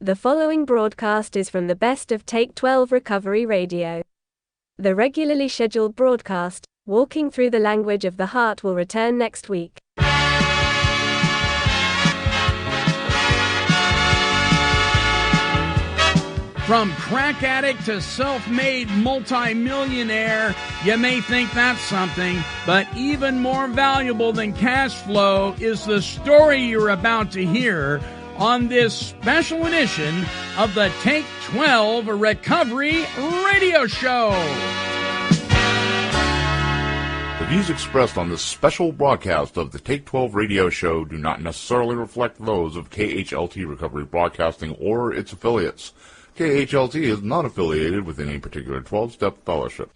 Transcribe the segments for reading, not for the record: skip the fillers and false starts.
The following broadcast is from the Best of Take 12 Recovery Radio. The regularly scheduled broadcast, Walking Through the Language of the Heart, will return next week. From crack addict to self-made multi-millionaire, you may think that's something, but even more valuable than cash flow is the story you're about to hear on this special edition of the Take 12 Recovery Radio Show. The views expressed on this special broadcast of the Take 12 Radio Show do not necessarily reflect those of KHLT Recovery Broadcasting or its affiliates. KHLT is not affiliated with any particular 12-step fellowship.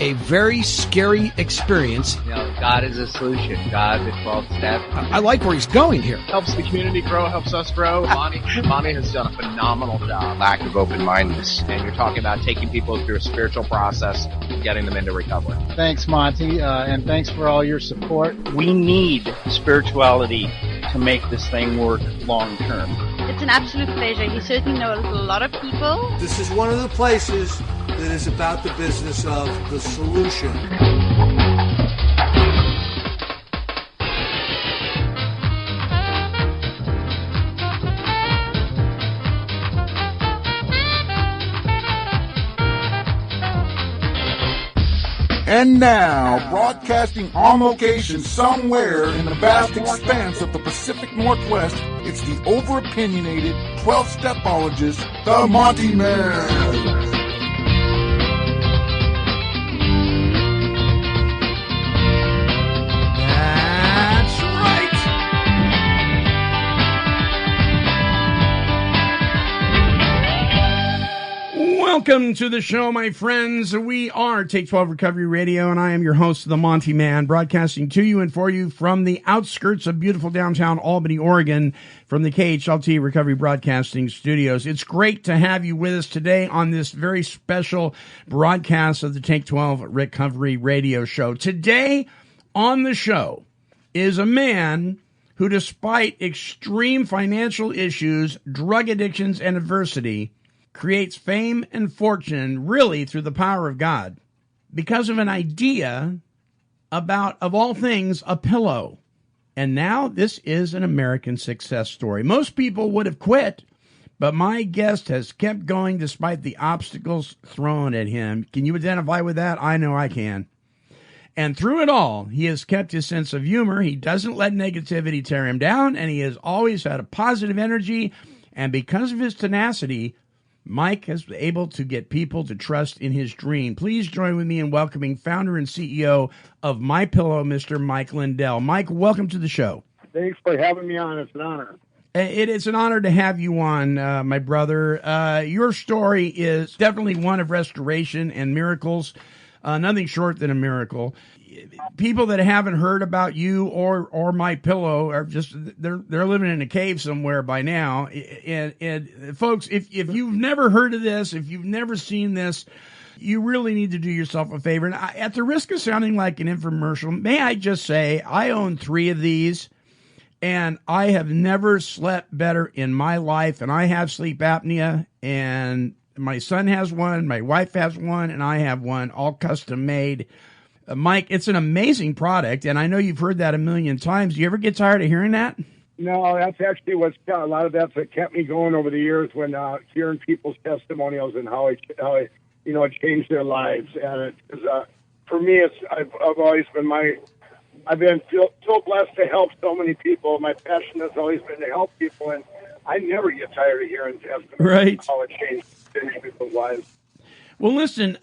A very scary experience. You know, God is a solution. God, the 12 step. I like where he's going here. Helps the community grow, helps us grow. Monty has done a phenomenal job. Lack of open-mindedness. And you're talking about taking people through a spiritual process and getting them into recovery. Thanks, Monty, and thanks for all your support. We need spirituality to make this thing work long-term. It's an absolute pleasure. He certainly knows a lot of people. This is one of the places that is about the business of the solution. And now, broadcasting on location somewhere in the vast expanse of the Pacific Northwest, it's the over-opinionated 12-stepologist, the Monty'man. That's right. Welcome to the show, my friends. We are Take 12 Recovery Radio, and I am your host, the Monty'man, broadcasting to you and for you from the outskirts of beautiful downtown Albany, Oregon, from the KHLT Recovery Broadcasting Studios. It's great to have you with us today on this very special broadcast of the Take 12 Recovery Radio Show. Today on the show is a man who, despite extreme financial issues, drug addictions, and adversity, creates fame and fortune really through the power of God because of an idea about, of all things, a pillow. And now this is an American success story. Most people would have quit, but my guest has kept going despite the obstacles thrown at him. Can you identify with that? I know I can. And through it all, he has kept his sense of humor. He doesn't let negativity tear him down, and he has always had a positive energy. And because of his tenacity, Mike has been able to get people to trust in his dream. Please join with me in welcoming founder and CEO of MyPillow, Mr. Mike Lindell. Mike, welcome to the show. Thanks for having me on. It's an honor. It is an honor to have you on, my brother. Your story is definitely one of restoration and miracles, nothing short than a miracle. People that haven't heard about you or MyPillow are just they're living in a cave somewhere by now. And folks, if you've never heard of this, if you've never seen this, you really need to do yourself a favor. And at the risk of sounding like an infomercial, may I just say I own 3 of these, and I have never slept better in my life. And I have sleep apnea, and my son has one, my wife has one, and I have one, all custom made. Mike, it's an amazing product, and I know you've heard that a million times. Do you ever get tired of hearing that? No, that's actually a lot of that's what kept me going over the years when hearing people's testimonials and how it changed their lives. And for me, I've always been I've been so blessed to help so many people. My passion has always been to help people, and I never get tired of hearing testimonials. Right. How it changed people's lives. Well, listen,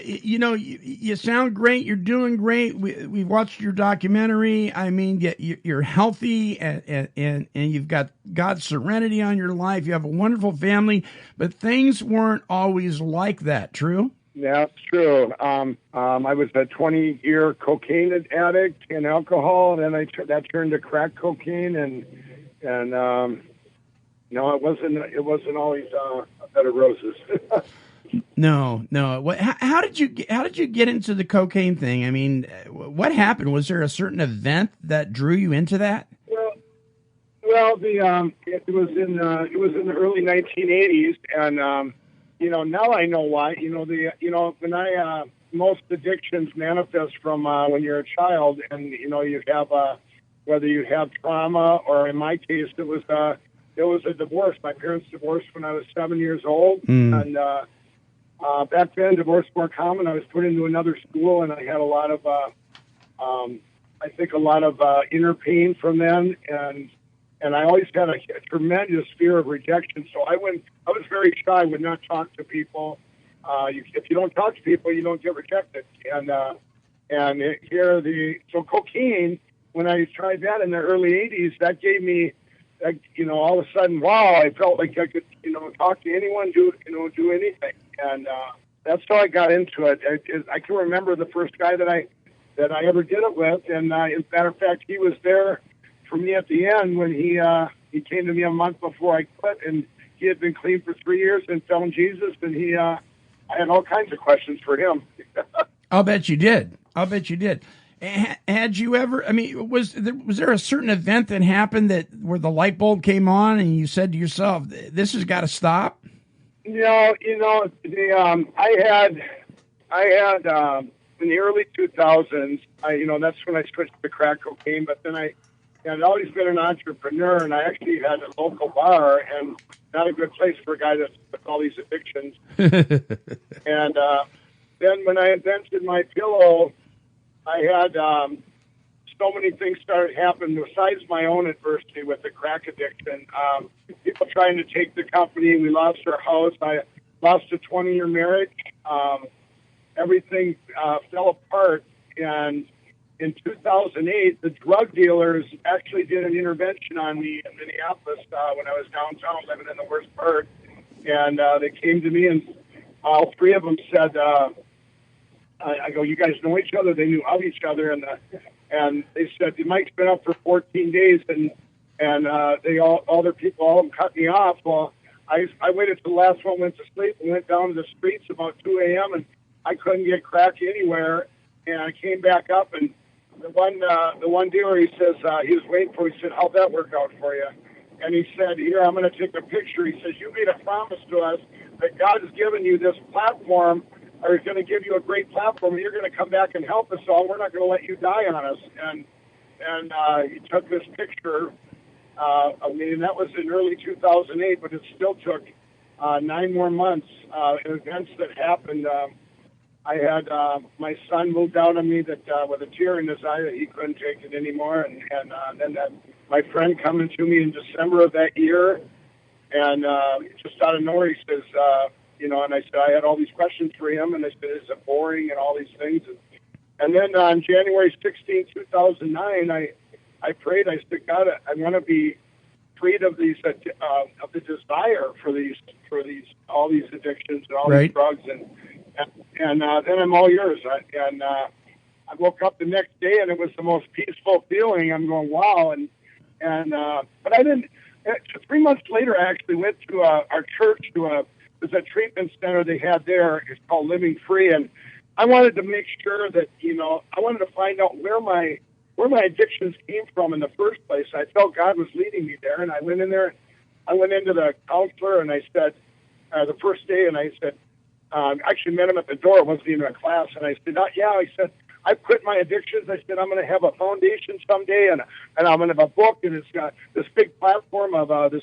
you sound great. You're doing great. We watched your documentary. I mean, you're healthy and you've got God's serenity on your life. You have a wonderful family, but things weren't always like that. True? Yeah, it's true. I was a 20-year cocaine addict and alcohol, and then that turned to crack cocaine, and no, it wasn't always a bed of roses. No. How did you get into the cocaine thing? I mean, what happened? Was there a certain event that drew you into that? Well, Well, it was in the early 1980s, and now I know why. Most addictions manifest from when you're a child, and you have whether you have trauma, or in my case it was a divorce. My parents divorced when I was 7 years old, and back then divorce was more common. I was put into another school, and I had a lot of inner pain from them, and I always had a tremendous fear of rejection. So I was very shy, would not talk to people. If you don't talk to people, you don't get rejected. So cocaine, when I tried that in the early 80s, that gave me, all of a sudden, wow, I felt like I could, talk to anyone, do anything. And that's how I got into it. I can remember the first guy that I ever did it with. And as a matter of fact, he was there for me at the end when he came to me a month before I quit, and he had been clean for 3 years and found Jesus, and I had all kinds of questions for him. I'll bet you did. Had you ever, was there a certain event that happened where the light bulb came on and you said to yourself, this has got to stop? No, I had in the early 2000s, that's when I switched to crack cocaine, but then I'd always been an entrepreneur, and I actually had a local bar, and not a good place for a guy that's with all these addictions. And then when I invented my pillow, I had so many things started happening besides my own adversity with the crack addiction. People trying to take the company. We lost our house. I lost a 20-year marriage. Everything fell apart. And in 2008, the drug dealers actually did an intervention on me in Minneapolis when I was downtown living in the worst part. And they came to me, and all three of them said, I go, you guys know each other? They knew of each other. And they said, Mike's been up for 14 days, and they all their people, all of them cut me off. Well, I waited till the last one went to sleep and went down to the streets about 2 a.m., and I couldn't get crack anywhere. And I came back up, and the one dealer, he says, he was waiting for me. He said, how'd that work out for you? And he said, here, I'm going to take a picture. He says, you made a promise to us that God has given you this platform, or he's going to give you a great platform, and you're going to come back and help us all. We're not going to let you die on us. And he took this picture of me, and that was in early 2008, but it still took 9 more months. Events that happened. I had my son moved out on me that with a tear in his eye that he couldn't take it anymore, and then my friend coming to me in December of that year, and just out of nowhere he says, and I said I had all these questions for him, and I said, is it boring and all these things, and then on January 16, 2009, I prayed. I said, God, I want to be freed of these of the desire for all these addictions and all these drugs, and then I'm all yours. I woke up the next day, and it was the most peaceful feeling. I'm going, wow, but I didn't. 3 months later, I actually went to our church there's a treatment center they had there. It's called Living Free, and I wanted to make sure that I wanted to find out where my addictions came from in the first place. I felt God was leading me there, and I went in there. I went into the counselor, and I said the first day, and I said. I actually met him at the door. It wasn't even a class. And I said, I said, I quit my addictions. I said, I'm going to have a foundation someday, and I'm going to have a book, and it's got this big platform of this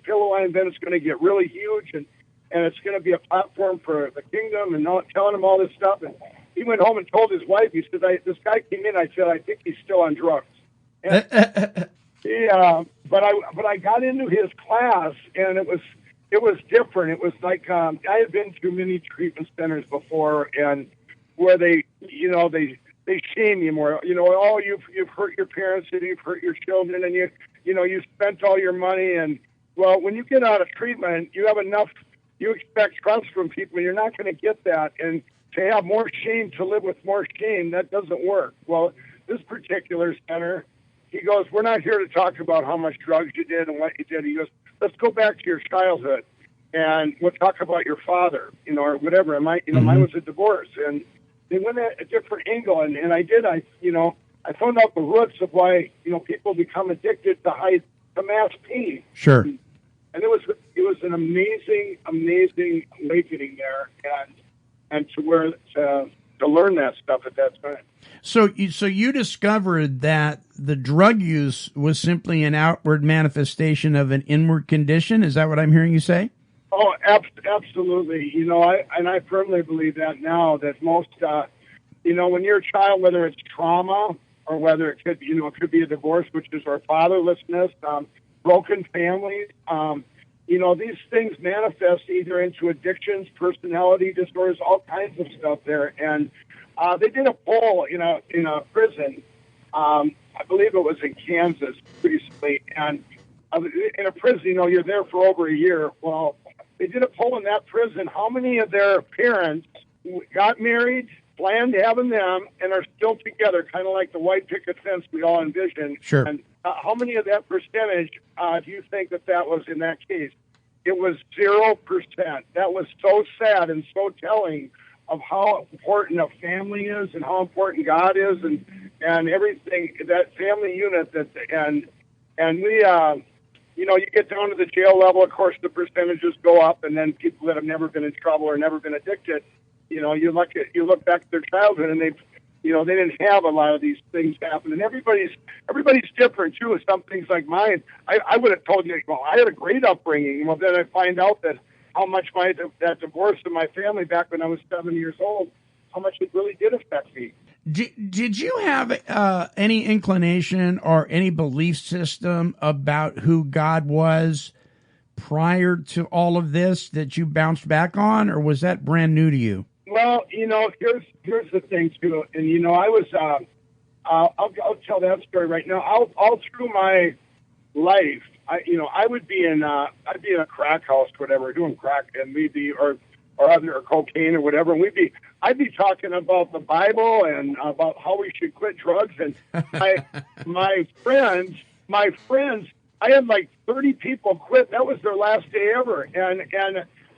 pillow I invented. It's going to get really huge, and it's going to be a platform for the kingdom, and telling him all this stuff. And he went home and told his wife. He said, this guy came in. I said, I think he's still on drugs. And but I got into his class, and it was different. It was like I had been through many treatment centers before, and where they shame you more. Oh, you've hurt your parents, and you've hurt your children, and you spent all your money. And well, when you get out of treatment, you have enough. You expect trust from people. You're not going to get that, and to have more shame, to live with more shame, that doesn't work. Well, this particular center, he goes, we're not here to talk about how much drugs you did and what you did. He goes, let's go back to your childhood, and we'll talk about your father, or whatever. And mine was a divorce, and they went at a different angle, and I did. I found out the roots of why people become addicted to high Mass P. Sure. And it was an amazing awakening there, and to learn that stuff at that time. So you discovered that the drug use was simply an outward manifestation of an inward condition. Is that what I'm hearing you say? Oh, absolutely. You know, I firmly believe that now, that most, when you're a child, whether it's trauma or whether it could, it could be a divorce, which is our fatherlessness, broken families, these things manifest either into addictions, personality disorders, all kinds of stuff there. And they did a poll in a prison. I believe it was in Kansas recently, and in a prison, you're there for over a year. Well, they did a poll in that prison. How many of their parents got married, planned having them, and are still together, kind of like the white picket fence we all envisioned? Sure. And how many of that percentage do you think that was in that case? It was 0%. That was so sad and so telling of how important a family is and how important God is and everything, that family unit and we, you get down to the jail level, of course, the percentages go up, and then people that have never been in trouble or never been addicted, you look back at their childhood and they didn't have a lot of these things happen. And everybody's different too. Some things like mine, I would have told you, well, I had a great upbringing. Well, then I find out that how much that divorce in my family back when I was 7 years old, how much it really did affect me. Did you have any inclination or any belief system about who God was prior to all of this that you bounced back on, or was that brand new to you? Well, here's the thing too, and I was I'll tell that story right now. All through my life, I would be I'd be in a crack house, whatever, doing crack, and we'd be or cocaine or whatever, and I'd be talking about the Bible and about how we should quit drugs, and my friends, I had like 30 people quit. That was their last day ever, and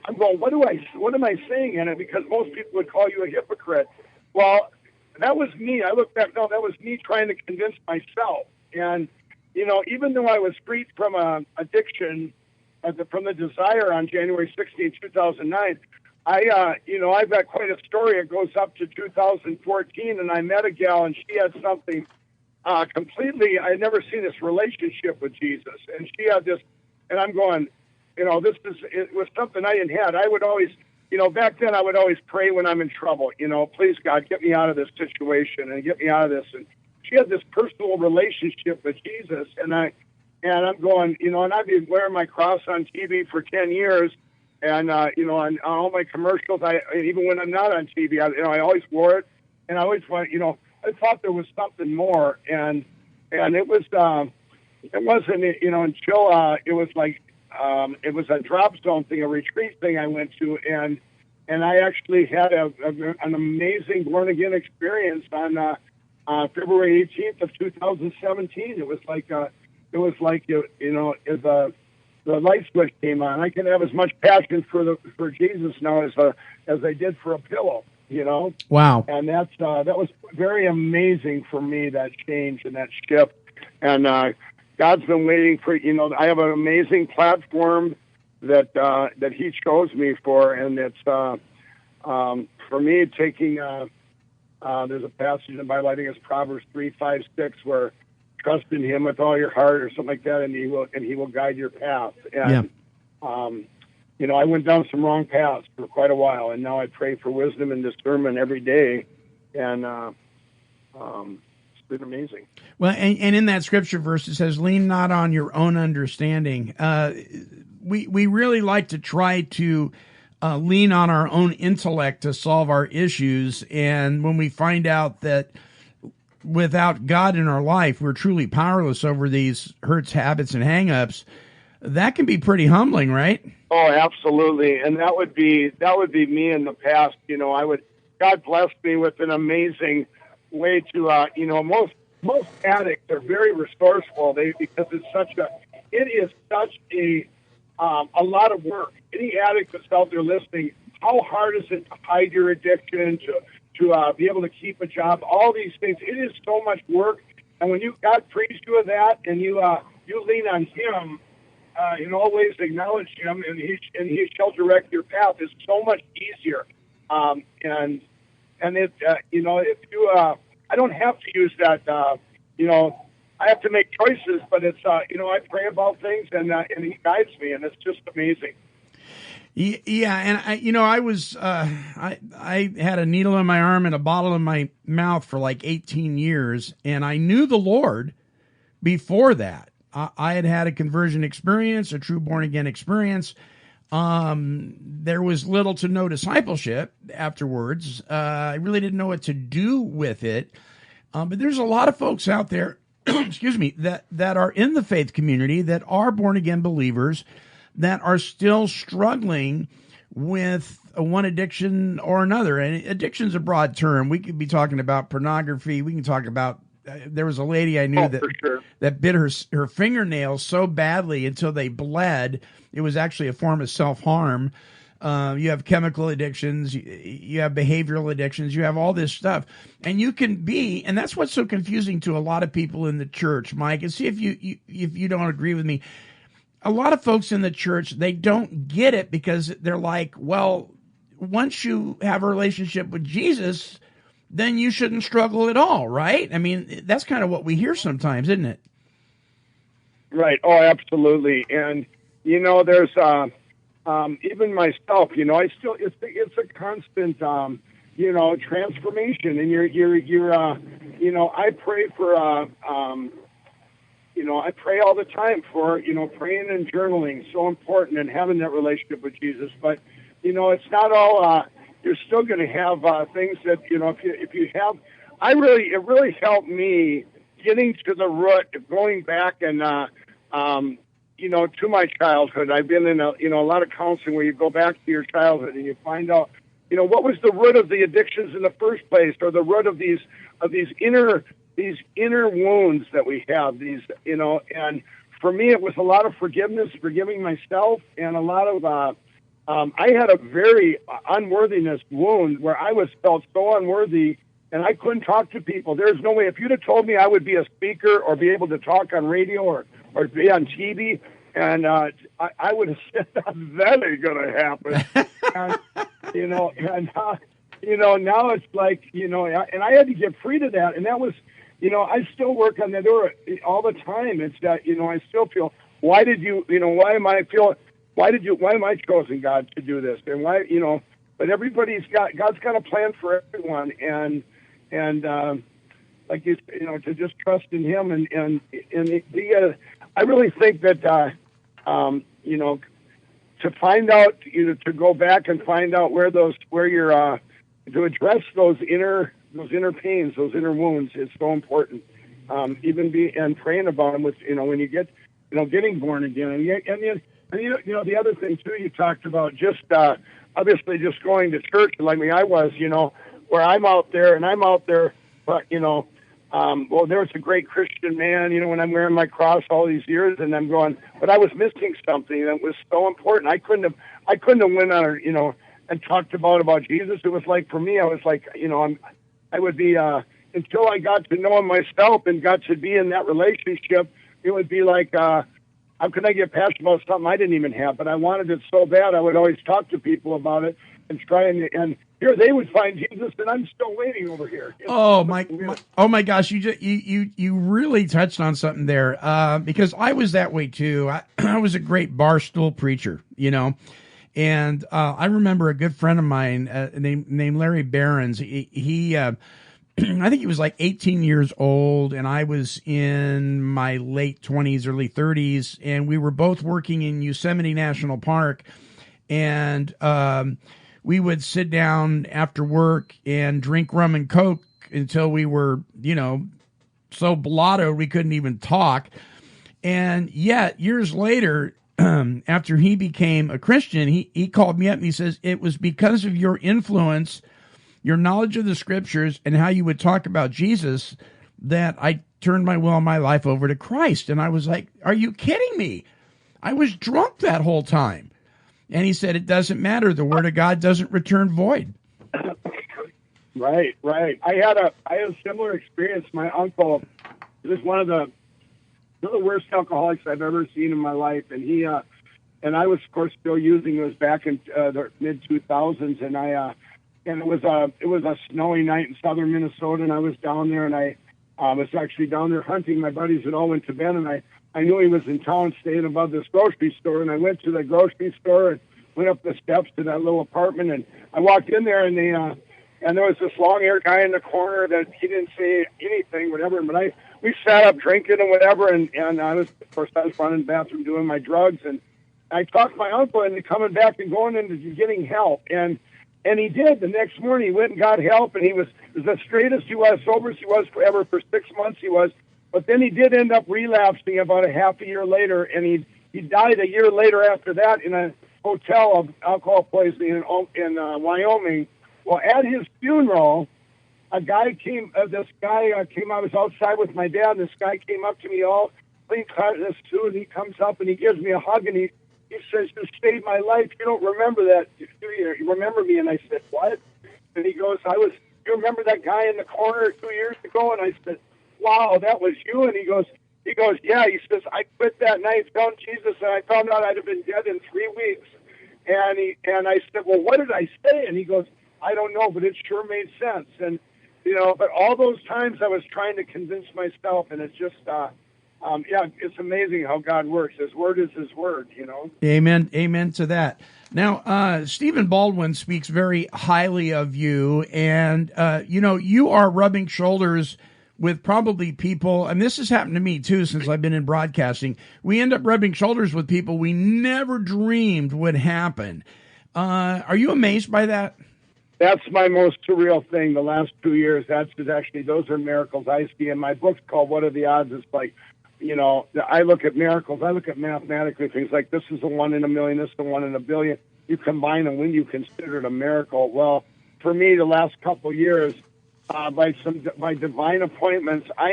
I'm going, what am I saying in it? Because most people would call you a hypocrite. Well, that was me. I look back now, that was me trying to convince myself. And, even though I was freed from addiction, from the desire on January 16, 2009, I've got quite a story. It goes up to 2014, and I met a gal, and she had something completely, I had never seen this relationship with Jesus. And she had this, and I'm going, it was something I didn't have. I would always, back then I would always pray when I'm in trouble, please God, get me out of this situation and get me out of this. And she had this personal relationship with Jesus. And I'm going, and I've been wearing my cross on TV for 10 years. And, on all my commercials, even when I'm not on TV, I always wore it. And I always went, I thought there was something more. And it wasn't, until it was like, it was a drop zone thing, a retreat thing I went to, and I actually had an amazing born again experience on February 18th of 2017. It was like the light switch came on. I can have as much passion for Jesus now as I did for a pillow. Wow. And that was very amazing for me, that change and that shift, and God's been waiting for, I have an amazing platform that He chose me for, and it's for me taking. There's a passage in the Bible, I think it's Proverbs 3:5-6, where trust in Him with all your heart, or something like that, and He will guide your path. And I went down some wrong paths for quite a while, and now I pray for wisdom and discernment every day, and it's been amazing. Well, and in that scripture verse, it says, lean not on your own understanding. We really like to try to lean on our own intellect to solve our issues. And when we find out that without God in our life, we're truly powerless over these hurts, habits, and hang-ups, that can be pretty humbling, right? Oh, absolutely. And that would be me in the past. God blessed me with an amazing way to, most addicts are very resourceful. Because it is such a lot of work. Any addict that's out there listening, how hard is it to hide your addiction, to be able to keep a job, all these things. It is so much work. And when God frees you of that, and you you lean on Him, and always acknowledge Him, and He shall direct your path, is so much easier. And it, if you, I don't have to use that, I have to make choices, but it's, I pray about things, and He guides me, and it's just amazing. Yeah, and I had a needle in my arm and a bottle in my mouth for like 18 years, and I knew the Lord before that. I had a conversion experience, a true born-again experience. There was little to no discipleship afterwards. I really didn't know what to do with it. But there's a lot of folks out there, excuse me, that are in the faith community, that are born-again believers, that are still struggling with one addiction or another. And addiction's a broad term. We could be talking about pornography. We can talk about, there was a lady I knew that bit her fingernails so badly until they bled. It was actually a form of self-harm. You have chemical addictions. You have behavioral addictions. You have all this stuff. And you can be, and that's what's so confusing to a lot of people in the church, Mike, and see if you don't agree with me. A lot of folks in the church, they don't get it because they're like, well, once you have a relationship with Jesus, then you shouldn't struggle at all, right? I mean, that's kind of what we hear sometimes, isn't it? Right. Oh, absolutely. And, there's, even myself, I still, it's a constant, transformation. And I pray for, I pray all the time for, praying and journaling, so important, and having that relationship with Jesus. But, it's not all, you're still going to have things that, if you have, it really helped me getting to the root of going back and, to my childhood. I've been in a lot of counseling where you go back to your childhood and you find out, what was the root of the addictions in the first place, or the root of these inner wounds that we have, and for me, it was a lot of forgiveness, forgiving myself, and a lot of, I had a very unworthiness wound where I felt so unworthy, and I couldn't talk to people. There's no way. If you'd have told me I would be a speaker or be able to talk on radio or be on TV, and I would have said, that ain't going to happen. And, now it's like, and I had to get free to that. And that was, I still work on that all the time. It's that, I still feel, why am I chosen, God, to do this? And why, but God's got a plan for everyone. And like, to just trust in Him. And I really think that, to find out, to go back and find out where you're, to address those inner pains, those inner wounds is so important. And praying about them with, when you get, getting born again. And the other thing too, you talked about just, obviously just going to church like me, I was, where I'm out there, but, there's a great Christian man, when I'm wearing my cross all these years, and I'm going, but I was missing something that was so important. I couldn't have went on, and talked about Jesus. It was like, for me, I was like, I would be, until I got to know Him myself and got to be in that relationship, it would be like, how can I get passionate about something I didn't even have? But I wanted it so bad, I would always talk to people about it and try and here they would find Jesus, and I'm still waiting over here. Oh my gosh! You really touched on something there, because I was that way too. I was a great bar stool preacher, and I remember a good friend of mine named Larry Barons. He I think he was like 18 years old, and I was in my late 20s, early 30s, and we were both working in Yosemite National Park, and we would sit down after work and drink rum and Coke until we were, so blotto we couldn't even talk. And yet, years later, after he became a Christian, he called me up and he says, it was because of your influence, your knowledge of the scriptures, and how you would talk about Jesus that I turned my will and my life over to Christ. And I was like, are you kidding me? I was drunk that whole time. And he said, it doesn't matter. The word of God doesn't return void. Right. I had a similar experience. My uncle, he was one of the one of the worst alcoholics I've ever seen in my life. And he, and I was, of course, still using. It was back in the mid 2000s, and and it was a snowy night in southern Minnesota, and I was down there, and I was actually down there hunting. My buddies had all went to bed, and I knew he was in town, staying above this grocery store, and I went to the grocery store and went up the steps to that little apartment, and I walked in there, and and there was this long-haired guy in the corner that he didn't say anything, whatever. But we sat up drinking and whatever, and I was running the bathroom doing my drugs, and I talked my uncle into coming back and going into getting help, and he did. The next morning, he went and got help, and he was the straightest he was, sober as he was forever. For 6 months he was, but then he did end up relapsing about a half a year later, and he died a year later after that in a hotel of alcohol poisoning in Wyoming. Well, at his funeral, this guy came. I was outside with my dad. This guy came up to me all clean cut in this suit. And he comes up and he gives me a hug, and he says, "You saved my life. You don't remember that, do you? You remember me?" And I said, "What?" And he goes, "You remember that guy in the corner 2 years ago?" And I said, "Wow, that was you." And he goes, "Yeah." He says, "I quit that night, found Jesus, and I found out I'd have been dead in 3 weeks." And I said, "Well, what did I say?" And he goes, "I don't know, but it sure made sense." And, but all those times I was trying to convince myself, and it's just, it's amazing how God works. His word is his word, Amen. Amen to that. Now, Stephen Baldwin speaks very highly of you, and, you are rubbing shoulders with probably people, and this has happened to me too since I've been in broadcasting. We end up rubbing shoulders with people we never dreamed would happen. Are you amazed by that? That's my most surreal thing the last 2 years. Those are miracles I see. In my book's called What Are the Odds? It's like, I look at miracles. I look at mathematically things like this is a 1 in a million, this is a 1 in a billion. You combine them when you consider it a miracle. Well, for me, the last couple of years, by divine appointments, I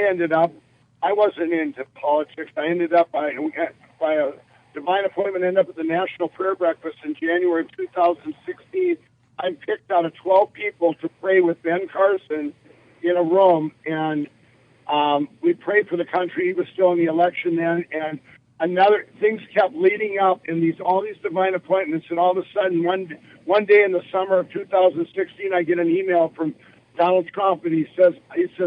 wasn't into politics. I ended up by a divine appointment, ended up at the National Prayer Breakfast in January of 2016. I picked out of 12 people to pray with Ben Carson in a room, and we prayed for the country. He was still in the election then, and things kept leading up in all these divine appointments, and all of a sudden, one day in the summer of 2016, I get an email from Donald Trump, and he says,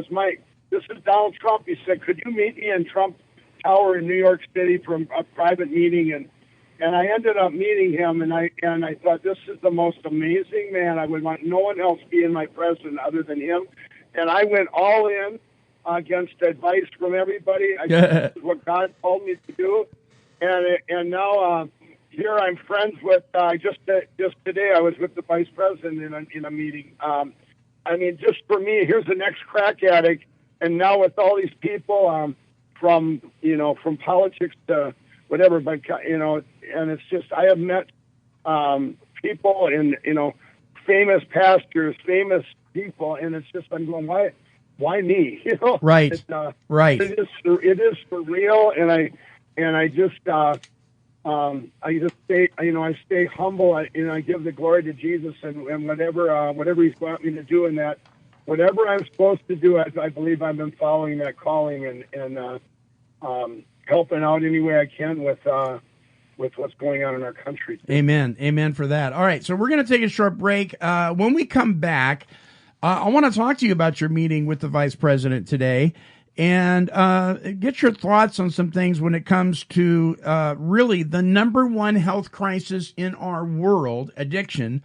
"Mike, this is Donald Trump." He said, "Could you meet me in Trump Tower in New York City for a private meeting?" And I ended up meeting him, and I thought, this is the most amazing man. I would want no one else be in my presence other than him. And I went all in against advice from everybody. This is what God told me to do. And now here I'm friends with, just today I was with the vice president in a meeting. Just for me, here's the next crack addict. And now with all these people from politics to whatever, but, and it's just, I have met people and, famous pastors, famous people, and it's just, I'm going, why me? Right, right. It is for real, and I just stay humble, and I give the glory to Jesus, and whatever He's got me to do in that, whatever I'm supposed to do, I believe I've been following that calling and helping out any way I can with what's going on in our country. Amen. Amen for that. All right, so we're going to take a short break. When we come back, I want to talk to you about your meeting with the vice president today and get your thoughts on some things when it comes to really the number one health crisis in our world, addiction.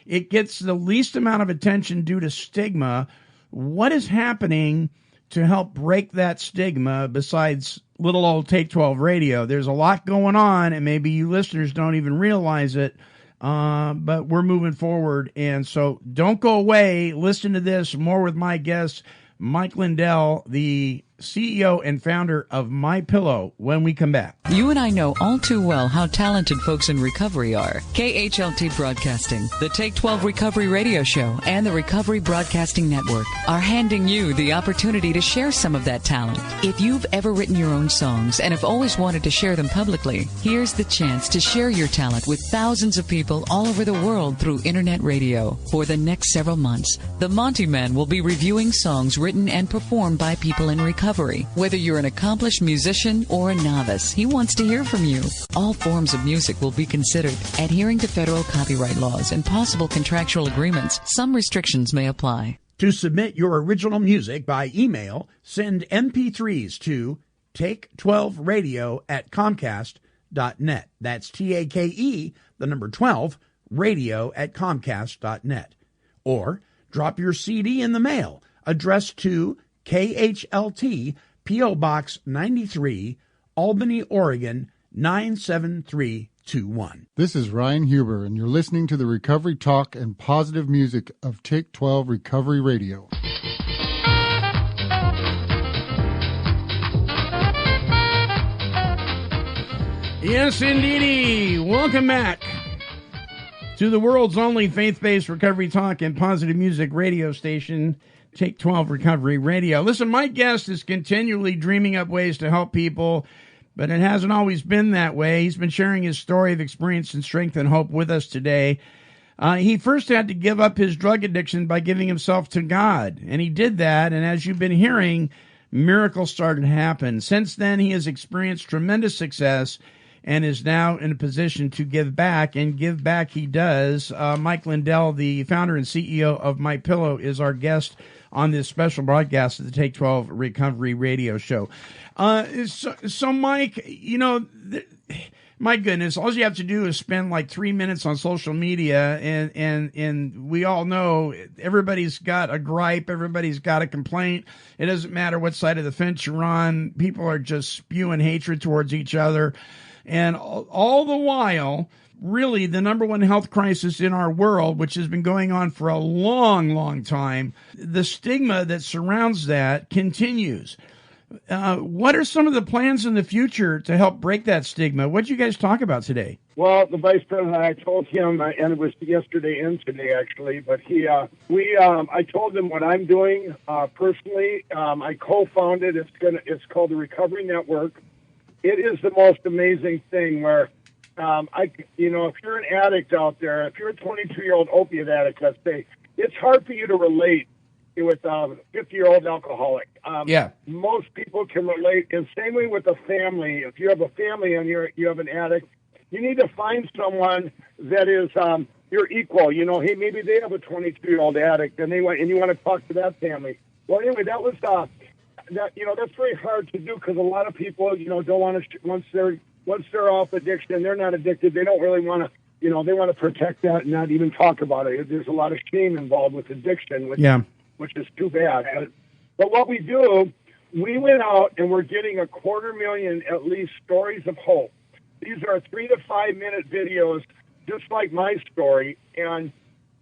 It gets the least amount of attention due to stigma. What is happening to help break that stigma besides little old Take 12 radio? There's a lot going on, and maybe you listeners don't even realize it, but we're moving forward. And so don't go away. Listen to this. More with my guest, Mike Lindell, the CEO and founder of MyPillow, when we come back. You and I know all too well how talented folks in recovery are. KHLT Broadcasting, the Take 12 Recovery Radio Show, and the Recovery Broadcasting Network are handing you the opportunity to share some of that talent. If you've ever written your own songs and have always wanted to share them publicly, here's the chance to share your talent with thousands of people all over the world through internet radio. For the next several months, the Monty'man will be reviewing songs written and performed by people in recovery. recovery. Whether you're an accomplished musician or a novice, he wants to hear from you. All forms of music will be considered. Adhering to federal copyright laws and possible contractual agreements, some restrictions may apply. To submit your original music by email, send MP3s to take12radio@comcast.net. That's TAKE, the number 12, radio@comcast.net. Or drop your CD in the mail, addressed to KHLT, P.O. Box 93, Albany, Oregon, 97321. This is Ryan Huber, and you're listening to the recovery talk and positive music of Take 12 Recovery Radio. Yes, indeedy. Welcome back to the world's only faith-based recovery talk and positive music radio station, Take 12 Recovery Radio. Listen, my guest is continually dreaming up ways to help people, but it hasn't always been that way. He's been sharing his story of experience and strength and hope with us today. He first had to give up his drug addiction by giving himself to God, and he did that, and as you've been hearing, miracles started to happen. Since then, he has experienced tremendous success and is now in a position to give back, and give back he does. Mike Lindell, the founder and CEO of MyPillow, is our guest on this special broadcast of the Take 12 Recovery Radio Show. So Mike, you know, my goodness, all you have to do is spend like 3 minutes on social media, and we all know everybody's got a gripe, everybody's got a complaint. It doesn't matter what side of the fence you're on. People are just spewing hatred towards each other. And all the while, really the number one health crisis in our world, which has been going on for a long, long time, the stigma that surrounds that continues. What are some of the plans in the future to help break that stigma? What did you guys talk about today? Well, the vice president, I told him, and it was yesterday and today actually, but I told him what I'm doing personally. I co-founded. It's called the Recovery Network. It is the most amazing thing where, if you're an addict out there, if you're a 22-year-old opiate addict, let's say, it's hard for you to relate with a 50-year-old alcoholic. Most people can relate. And same way with a family. If you have a family and you have an addict, you need to find someone that is your equal. You know, hey, maybe they have a 22-year-old addict, and you want to talk to that family. Well, anyway, that was that's very hard to do because a lot of people, don't want to once they're off addiction, they're not addicted. They don't really want to. They want to protect that and not even talk about it. There's a lot of shame involved with addiction, which is too bad. But what we do, we went out and we're getting 250,000 at least stories of hope. These are 3 to 5 minute videos, just like my story. And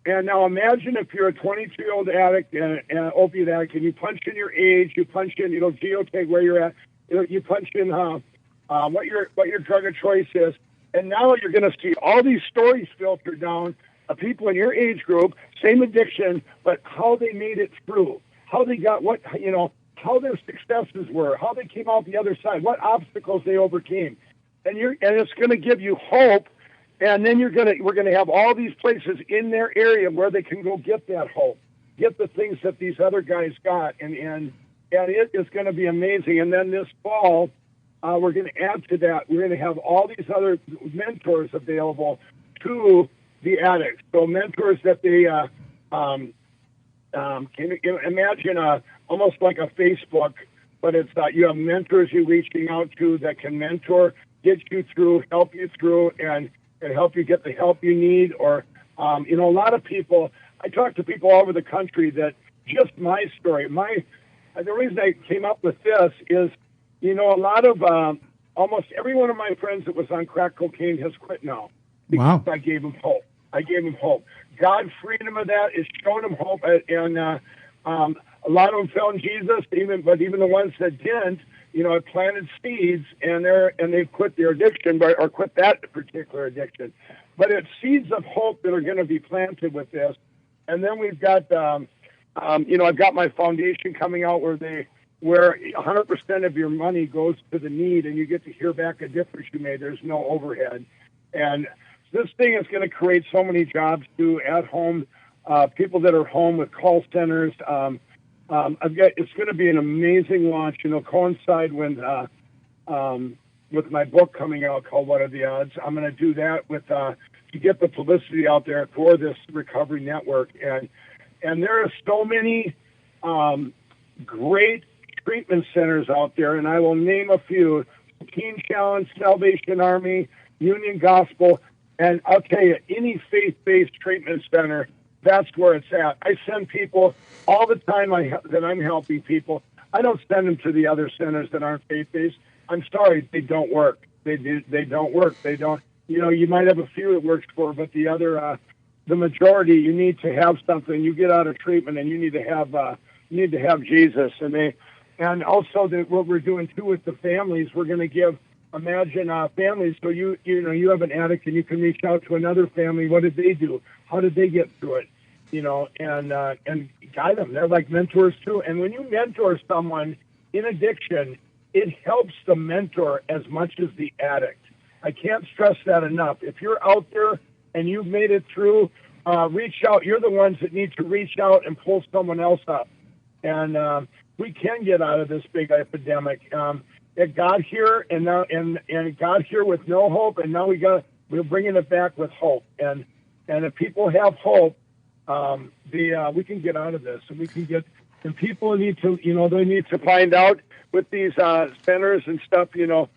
now imagine if you're a 22-year-old addict and an opiate addict, and you punch in your age, you punch in, geotag where you're at, you punch in what your drug of choice is, and now you're going to see all these stories filtered down of people in your age group, same addiction, but how they made it through, how they got how their successes were, how they came out the other side, what obstacles they overcame, and it's going to give you hope. And then we're going to have all these places in their area where they can go get that hope, get the things that these other guys got, and it is going to be amazing. And then this fall, we're going to add to that. We're going to have all these other mentors available to the addicts. So mentors that they can you imagine almost like a Facebook, but it's you have mentors you're reaching out to that can mentor, get you through, help you through, and help you get the help you need. Or, a lot of people, I talk to people all over the country that just my story, the reason I came up with this is, a lot of, almost every one of my friends that was on crack cocaine has quit now. Because I gave them hope. God freed them of that. It's shown them hope. And a lot of them found Jesus, but even the ones that didn't, it planted seeds, and they've quit their addiction, or quit that particular addiction. But it's seeds of hope that are going to be planted with this. And then we've got, I've got my foundation coming out where 100% of your money goes to the need, and you get to hear back a difference you made. There's no overhead. And this thing is going to create so many jobs too, at home, people that are home with call centers, It's going to be an amazing launch. Coincide with my book coming out called "What Are the Odds." I'm going to do that to get the publicity out there for this recovery network, and there are so many great treatment centers out there, and I will name a few: Teen Challenge, Salvation Army, Union Gospel, and I'll tell you, any faith-based treatment center, that's where it's at. I send people all the time that I'm helping people. I don't send them to the other centers that aren't faith-based. I'm sorry, they don't work. They don't work. They don't. You might have a few it works for, but the majority, you need to have something. You get out of treatment, and you need to have Jesus. And also what we're doing too with the families, we're going to give. Imagine families. So you have an addict, and you can reach out to another family. What did they do? How did they get through it? And guide them. They're like mentors too. And when you mentor someone in addiction, it helps the mentor as much as the addict. I can't stress that enough. If you're out there and you've made it through, reach out. You're the ones that need to reach out and pull someone else up. And we can get out of this big epidemic. It got here, and it got here with no hope, and now we're bringing it back with hope. And if people have hope, we can get out of this, and we can get. And people need to, they need to find out with these centers and stuff. You'll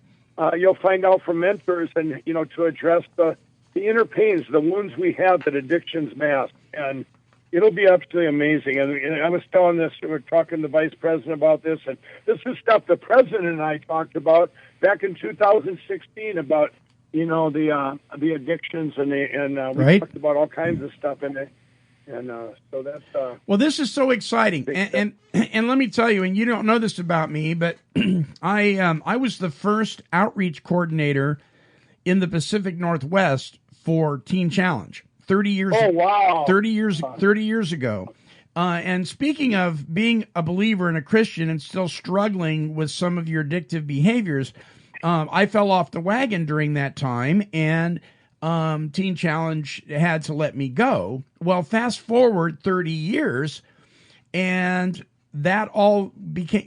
find out from mentors, and to address the inner pains, the wounds we have that addictions mask, and it'll be absolutely amazing. And I was telling this, we were talking to the vice president about this, and this is stuff the president and I talked about back in 2016 about the addictions, and we talked about all kinds of stuff in it. And so that's well, this is so exciting, and let me tell you, and you don't know this about me, but I was the first outreach coordinator in the Pacific Northwest for Teen Challenge 30 years. Oh wow! 30 years ago. And speaking of being a believer and a Christian and still struggling with some of your addictive behaviors, I fell off the wagon during that time, and Teen Challenge had to let me go. Well, fast forward 30 years, and that all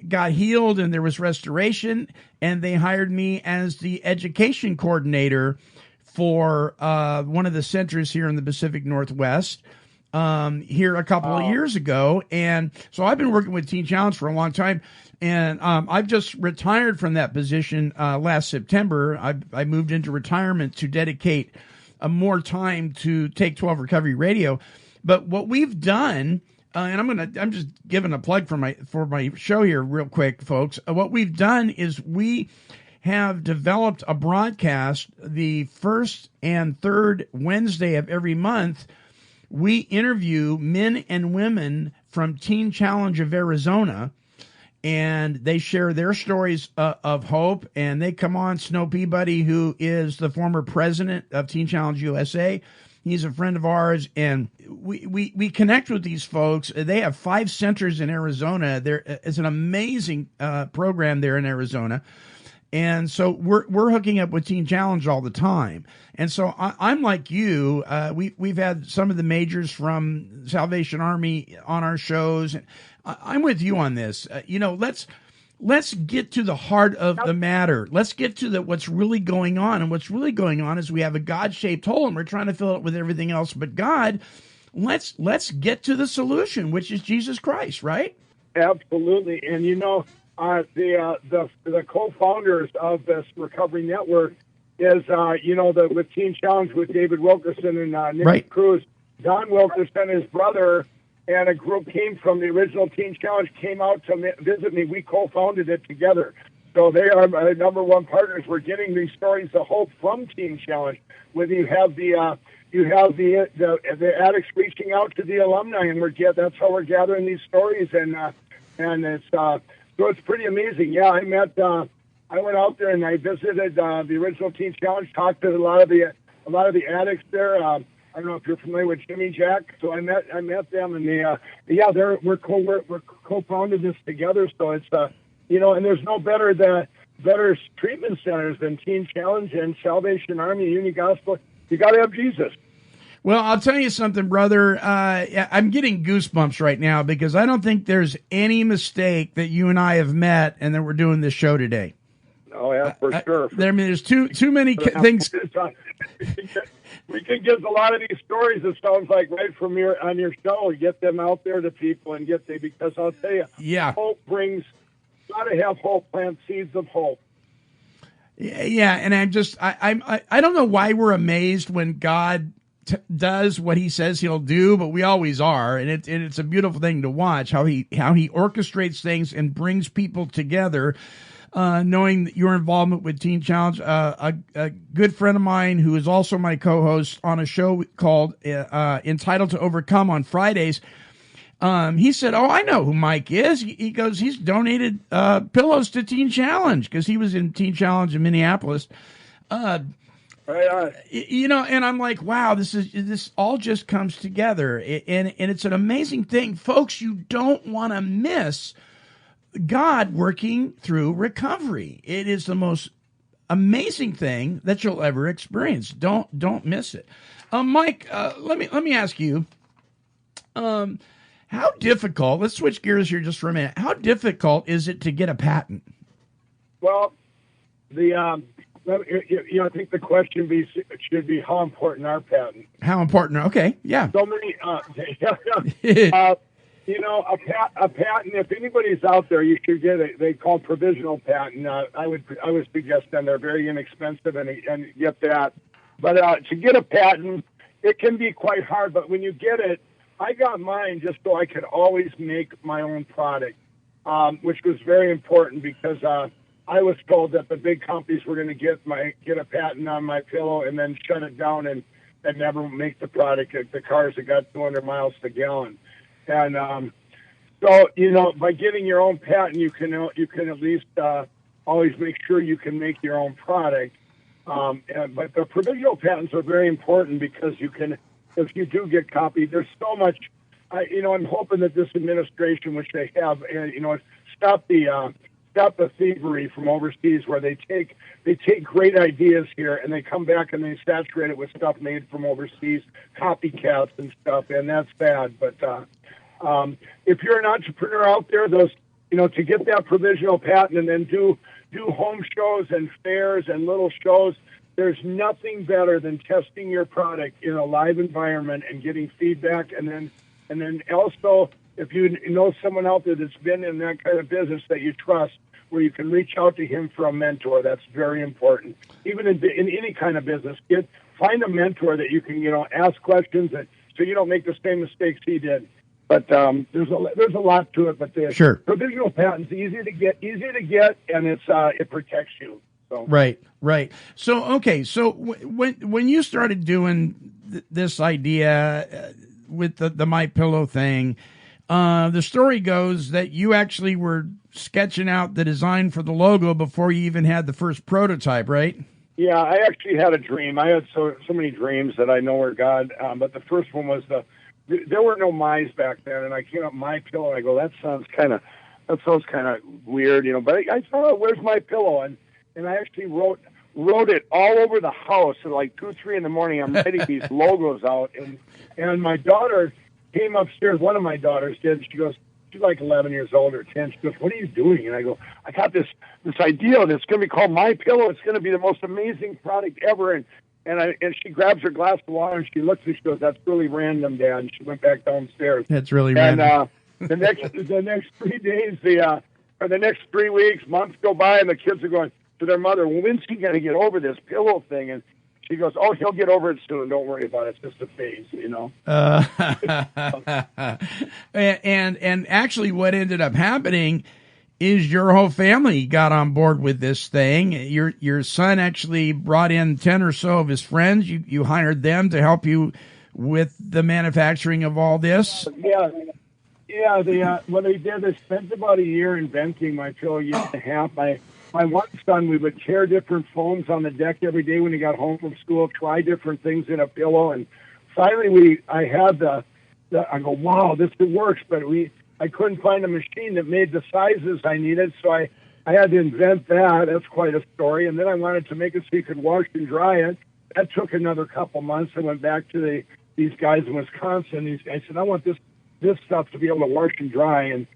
got healed, and there was restoration, and they hired me as the education coordinator for one of the centers here in the Pacific Northwest here a couple of years ago. And so I've been working with Teen Challenge for a long time, and I've just retired from that position last September. I moved into retirement to dedicate more time to Take 12 Recovery Radio. But what we've done, and I'm just giving a plug for my show here real quick, folks. What we've done is we have developed a broadcast the first and third Wednesday of every month. We interview men and women from Teen Challenge of Arizona, and they share their stories of hope, and they come on. Snow Peabody, who is the former president of Teen Challenge USA, he's a friend of ours, and we connect with these folks. They have 5 centers in Arizona. There is an amazing program there in Arizona. And so we're hooking up with Teen Challenge all the time. And so I'm like you. We've had some of the majors from Salvation Army on our shows. I'm with you on this. Let's get to the heart of the matter. Let's get to what's really going on. And what's really going on is we have a God-shaped hole, and we're trying to fill it with everything else but God. Let's get to the solution, which is Jesus Christ, right? Absolutely. And the co-founders of this recovery network is with Teen Challenge with David Wilkerson and Nick Cruz. Don Wilkerson, his brother, and a group came from the original Teen Challenge, came out to visit me. We co-founded it together. So they are my number one partners. We're getting these stories of hope from Teen Challenge. When you have the addicts reaching out to the alumni, and that's how we're gathering these stories, and it's so it's pretty amazing. Yeah, I went out there and I visited the original Teen Challenge, talked to a lot of the addicts there. I don't know if you're familiar with Jimmy Jack. So I met them, and we're co-founded this together. So it's and there's no better treatment centers than Teen Challenge and Salvation Army, Union Gospel. You got to have Jesus. Well, I'll tell you something, brother. I'm getting goosebumps right now because I don't think there's any mistake that you and I have met and that we're doing this show today. Oh yeah, for sure. There's too many things. We can get a lot of these stories. It sounds like right from on your show. Get them out there to people and because I'll tell you, hope brings. Got to have hope. Plant seeds of hope. Yeah, and I don't know why we're amazed when God does what He says He'll do, but we always are, and it's a beautiful thing to watch how He orchestrates things and brings people together. Knowing that your involvement with Teen Challenge, a good friend of mine who is also my co-host on a show called Entitled to Overcome on Fridays. He said, "Oh, I know who Mike is." He goes, "He's donated pillows to Teen Challenge because he was in Teen Challenge in Minneapolis." Right on. And I'm like, wow, this all just comes together, and it's an amazing thing, folks. You don't want to miss God working through recovery. It is the most amazing thing that you'll ever experience. Don't miss it. Mike, let me ask you. How difficult, let's switch gears here just for a minute. How difficult is it to get a patent? Well, I think the question should be how important are patents? How important? Okay, yeah. So many, a patent, if anybody's out there, you should get it. They call provisional patent. I would suggest them. They're very inexpensive and get that. But to get a patent, it can be quite hard. But when you get it, I got mine just so I could always make my own product, which was very important because I was told that the big companies were going to get a patent on my pillow and then shut it down and never make the product. The cars that got 200 miles per gallon, and so by getting your own patent, you can at least always make sure you can make your own product. But the provisional patents are very important because you can. If you do get copied, there's so much. I'm hoping that this administration, which they have, stop the thievery from overseas, where they take great ideas here and they come back and they saturate it with stuff made from overseas, copycats and stuff, and that's bad. But if you're an entrepreneur out there, to get that provisional patent and then do home shows and fairs and little shows. There's nothing better than testing your product in a live environment and getting feedback, and then also if you know someone out there that's been in that kind of business that you trust, where you can reach out to him for a mentor. That's very important. Even in any kind of business, find a mentor that you can ask questions so you don't make the same mistakes he did. But there's a lot to it. But the provisional patent's easy to get, and it protects you. So. Right. So, okay. So when you started doing this idea with the My Pillow thing, the story goes that you actually were sketching out the design for the logo before you even had the first prototype, right? Yeah, I actually had a dream. I had so many dreams that I know are God. But the first one was there were no My's back then, and I came up My Pillow. And I go, that sounds kind of weird, But I thought, where's My Pillow? And I actually wrote it all over the house at like 2, 3 in the morning. I'm writing these logos out, and my daughter came upstairs. One of my daughters did. She goes, she's like 11 years old or 10. She goes, "What are you doing?" And I go, "I got this idea that's going to be called My Pillow. It's going to be the most amazing product ever." And she grabs her glass of water and she looks and she goes, "That's really random, Dad." And she went back downstairs. That's really random. And the next 3 days, or the next 3 weeks, months go by, and the kids are going to their mother, "Well, when's he going to get over this pillow thing?" And she goes, "Oh, he'll get over it soon. Don't worry about it. It's just a phase, And actually, what ended up happening is your whole family got on board with this thing. Your son actually brought in 10 or so of his friends. You hired them to help you with the manufacturing of all this. Yeah. What they did, they spent about a year inventing My Pillow, a year and a half. My one son, we would tear different foams on the deck every day when he got home from school, try different things in a pillow, and finally I had I go, wow, this works, but I couldn't find a machine that made the sizes I needed, so I had to invent that. That's quite a story. And then I wanted to make it so you could wash and dry it. That took another couple months. I went back to the these guys in Wisconsin. I said, I want this stuff to be able to wash and dry. And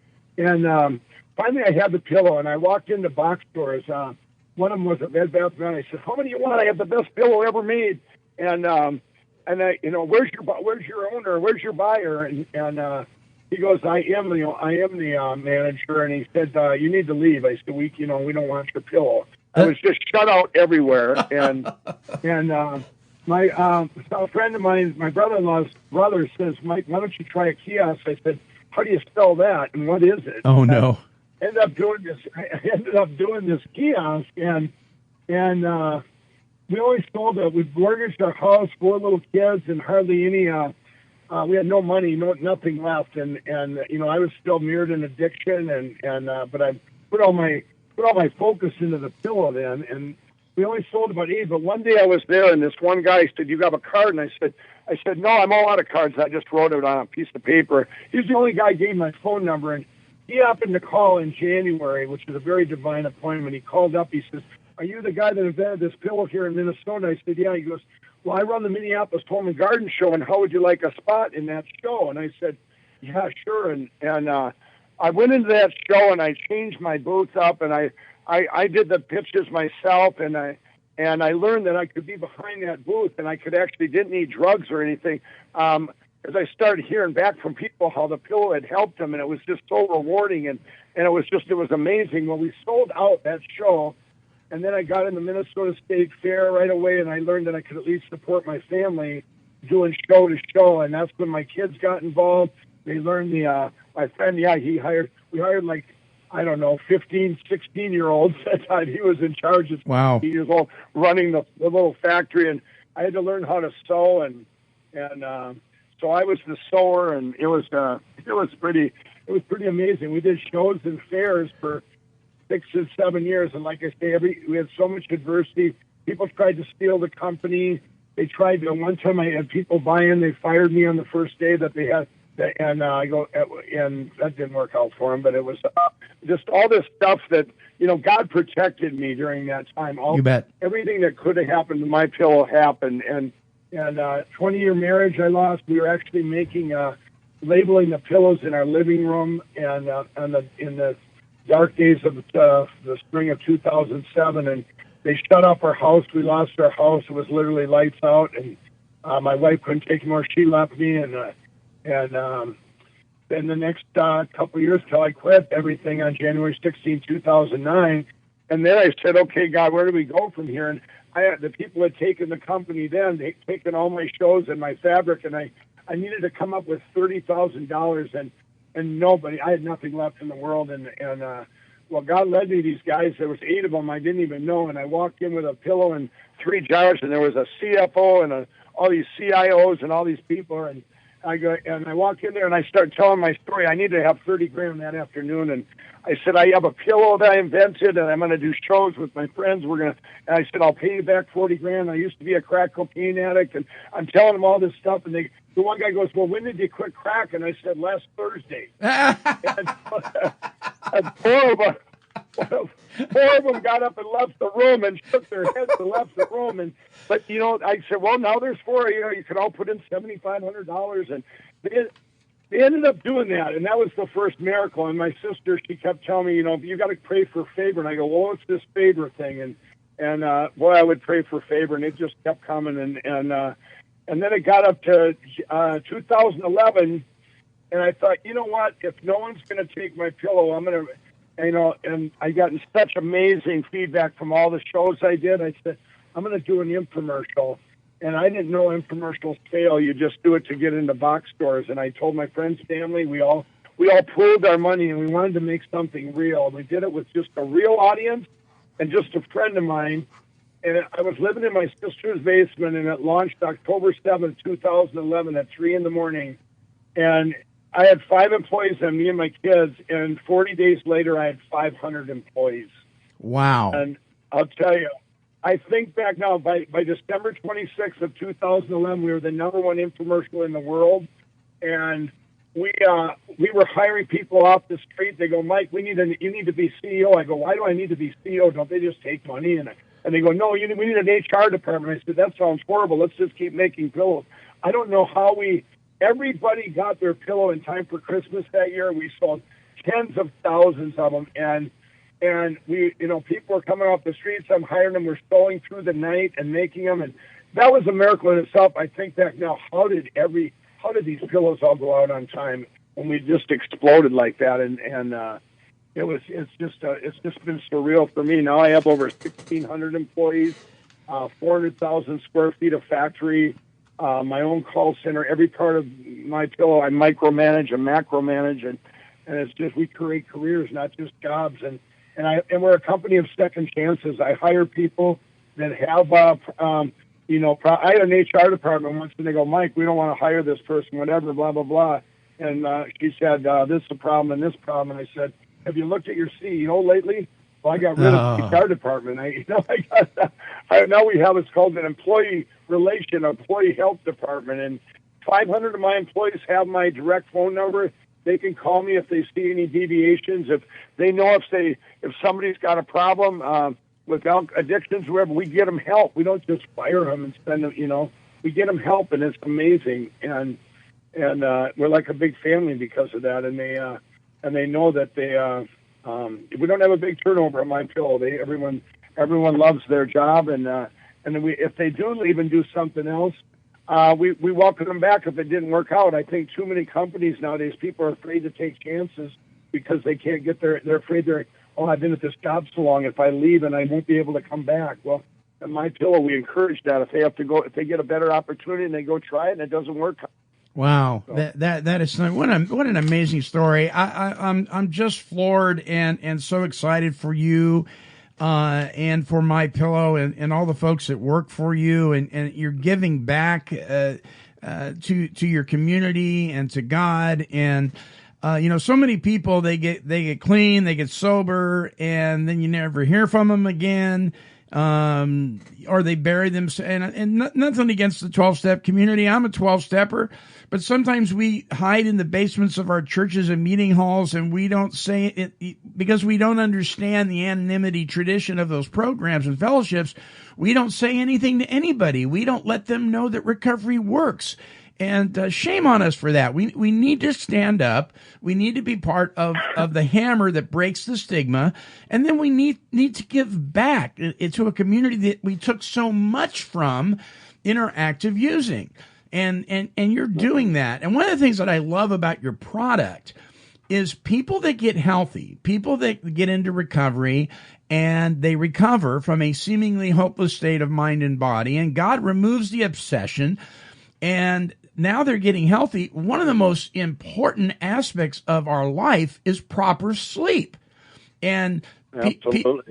finally I had the pillow, and I walked into box stores. One of them was a Bed Bath & Beyond. I said, how many do you want? I have the best pillow ever made. And I, where's your owner? Where's your buyer? And he goes, I am the manager. And he said, you need to leave. I said, we don't want your pillow. I was just shut out everywhere. And my a friend of mine, my brother-in-law's brother says, Mike, why don't you try a kiosk? I said, how do you spell that? And what is it? Oh, no. I ended up doing this kiosk, and we always sold it. We mortgaged our house, 4 little kids, and hardly any. We had no money, nothing left, and I was still mirrored in addiction, but I put all my focus into the pillow then, and we only sold about 8. But one day I was there, and this one guy said, "You have a card?" And I said, "No, I'm all out of cards." I just wrote it on a piece of paper. He's the only guy who gave my phone number, and he happened to call in January, which was a very divine appointment. He called up. He says, "Are you the guy that invented this pillow here in Minnesota?" I said, "Yeah." He goes, "Well, I run the Minneapolis Home and Garden Show, and how would you like a spot in that show?" And I said, "Yeah, sure." And I went into that show, and I changed my booth up, and I did the pitches myself, and I learned that I could be behind that booth, and I didn't need drugs or anything. As I started hearing back from people how the pillow had helped them, and it was just so rewarding, and it was amazing. When we sold out that show, and then I got in the Minnesota State Fair right away, and I learned that I could at least support my family doing show to show, and that's when my kids got involved. They learned my friend, we hired like, I don't know, 15, 16-year-olds that time. He was in charge of 16 years old, running the little factory, and I had to learn how to sew, and so I was the sewer, and it was pretty amazing. We did shows and fairs for 6 and 7 years, and like I say, we had so much adversity. People tried to steal the company. They tried to. One time I had people buy in. They fired me on the first day that they had, and that didn't work out for them. But it was just all this stuff that God protected me during that time. You bet. Everything that could have happened to my pillow happened, and 20-year marriage I lost. We were actually making labeling the pillows in our living room, and in the dark days of the spring of 2007, and they shut up our house. We lost our house. It was literally lights out, and my wife couldn't take more. She left me, and then the next couple of years till I quit everything on January 16, 2009, and then I said, "Okay, God, where do we go from here?" And the people had taken the company then. They'd taken all my shows and my fabric, and I needed to come up with $30,000, and nobody. I had nothing left in the world, and God led me to these guys. There was 8 of them I didn't even know, and I walked in with a pillow and 3 jars, and there was a CFO and all these CIOs and all these people, and I walk in there and I start telling my story. I needed to have 30 grand that afternoon, and I said, I have a pillow that I invented, and I'm going to do shows with my friends. And I said, I'll pay you back 40 grand. I used to be a crack cocaine addict, and I'm telling them all this stuff, and the one guy goes, well, when did you quit crack? And I said, last Thursday. and 4 of them got up and left the room and shook their heads and left the room. But I said, well, now there's 4. You could all put in $7,500, and they ended up doing that, and that was the first miracle. And my sister, she kept telling me, you got to pray for favor. And I go, well, what's this favor thing? And boy, I would pray for favor, and it just kept coming. And then it got up to 2011, and I thought, you know what? If no one's going to take my pillow, I'm going to. And I got such amazing feedback from all the shows I did. I said, I'm going to do an infomercial. And I didn't know infomercials fail. You just do it to get into box stores. And I told my friends, family, we all pooled our money, and we wanted to make something real. And we did it with just a real audience and just a friend of mine. And I was living in my sister's basement, and it launched October 7th, 2011 at 3 in the morning. And I had 5 employees and me and my kids, and 40 days later, I had 500 employees. Wow. And I'll tell you, I think back now, by December 26th of 2011, we were the #1 infomercial in the world, and we were hiring people off the street. They go, Mike, you need to be CEO. I go, why do I need to be CEO? Don't they just take money? And they go, no, we need an HR department. I said, that sounds horrible. Let's just keep making pillows. I don't know how everybody got their pillow in time for Christmas that year. We sold tens of thousands of them, and we, people were coming off the streets. I'm hiring them. We're stowing through the night and making them, and that was a miracle in itself. I think that now, how did these pillows all go out on time when we just exploded like that? And it's just been surreal for me. Now I have over 1,600 employees, 400,000 square feet of factory, my own call center. Every part of my pillow I micromanage and macromanage, and it's just, we create careers, not just jobs. And we're a company of second chances. I hire people that have, I had an HR department once, and they go, Mike, we don't want to hire this person, whatever, blah, blah, blah. And she said, this is a problem and this problem. And I said, have you looked at your CEO lately? Well, I got rid of the HR department. Now we have, it's called an employee health department. And 500 of my employees have my direct phone number. They can call me if they see any deviations. If they know if somebody's got a problem with addictions, whatever, we get them help. We don't just fire them and send them. We get them help, and it's amazing. And we're like a big family because of that. And they know that we don't have a big turnover at my pillow. Everyone loves their job, and then if they do leave and do something else, we welcome them back if it didn't work out. I think too many companies nowadays, people are afraid to take chances because they can't get they're afraid I've been at this job so long, if I leave and I won't be able to come back. Well, at my pillow, we encourage that. If they get a better opportunity and they go try it and it doesn't work. Wow, that is something. What an amazing story. I'm just floored and so excited for you. And for My Pillow and all the folks that work for you, and you're giving back to your community and to God. And so many people, they get clean, they get sober, and then you never hear from them again, or they bury them. And nothing against the 12-step community. I'm a 12-stepper. But sometimes we hide in the basements of our churches and meeting halls, and we don't say it because we don't understand the anonymity tradition of those programs and fellowships. We don't say anything to anybody. We don't let them know that recovery works. And shame on us for that. We need to stand up. We need to be part of the hammer that breaks the stigma. And then we need to give back to a community that we took so much from in our active using. And you're doing that. And one of the things that I love about your product is people that get healthy, people that get into recovery, and they recover from a seemingly hopeless state of mind and body, and God removes the obsession, and now they're getting healthy. One of the most important aspects of our life is proper sleep. And people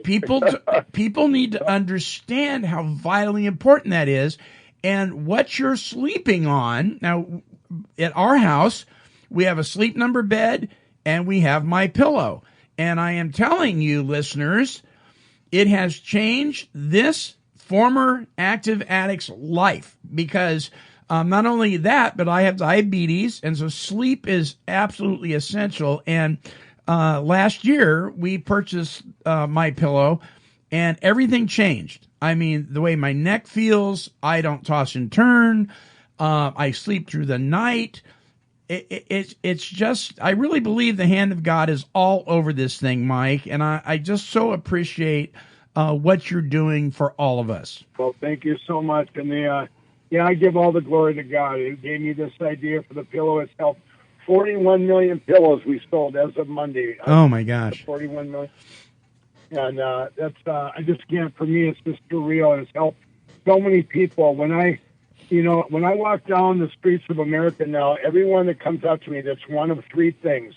need to understand how vitally important that is. And what you're sleeping on. Now, at our house, we have a Sleep Number bed and we have My Pillow. And I am telling you, listeners, it has changed this former active addict's life, because not only that, but I have diabetes, and so sleep is absolutely essential. And last year, we purchased My Pillow, and everything changed. I mean, the way my neck feels, I don't toss and turn. I sleep through the night. It's just, I really believe the hand of God is all over this thing, Mike. And I just so appreciate what you're doing for all of us. Well, thank you so much. And I give all the glory to God. He gave me this idea for the pillow. It's helped 41 million pillows we sold as of Monday. Oh my gosh. 41 million. And that's, I just can't, for me, it's just surreal. And it's helped so many people. When I walk down the streets of America now, everyone that comes up to me, that's one of three things.